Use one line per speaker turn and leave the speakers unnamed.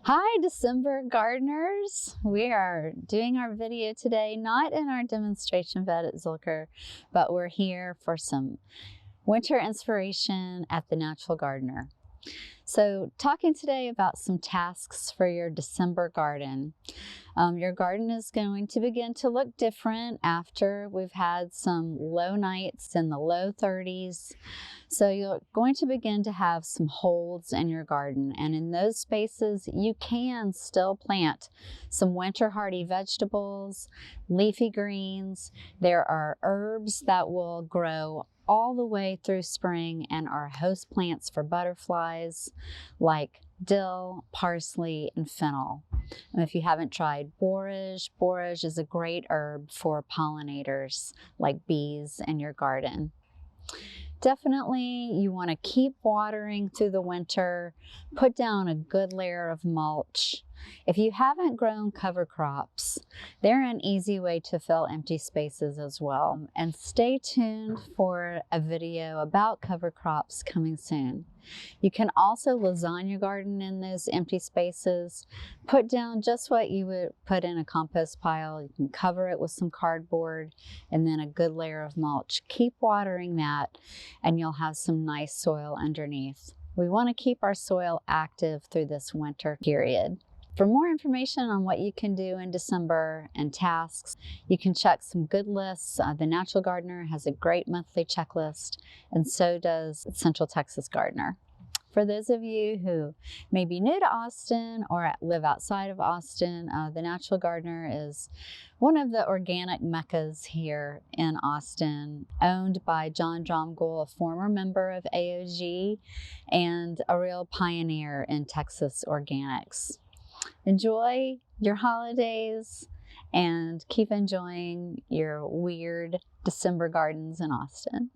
Hi, December gardeners. We are doing our video today, not in our demonstration bed at Zilker, but we're here for some winter inspiration at the Natural Gardener. So talking today about some tasks for your December garden. Your garden is going to begin to look different after we've had some low nights in the low 30s. So you're going to begin to have some holds in your garden, and in those spaces you can still plant some winter hardy vegetables, leafy greens. There are herbs that will grow all the way through spring and are host plants for butterflies like dill, parsley, and fennel. And if you haven't tried borage, borage is a great herb for pollinators like bees in your garden. Definitely, you want to keep watering through the winter. Put down a good layer of mulch. If you haven't grown cover crops, they're an easy way to fill empty spaces as well. And stay tuned for a video about cover crops coming soon. You can also lasagna garden in those empty spaces. Put down just what you would put in a compost pile. You can cover it with some cardboard and then a good layer of mulch. Keep watering that and you'll have some nice soil underneath. We want to keep our soil active through this winter period. For more information on what you can do in December and tasks, you can check some good lists. The Natural Gardener has a great monthly checklist, and so does Central Texas Gardener. For those of you who may be new to Austin or live outside of Austin, the Natural Gardener is one of the organic meccas here in Austin, owned by John Dromgoole, a former member of AOG and a real pioneer in Texas organics. Enjoy your holidays and keep enjoying your weird December gardens in Austin.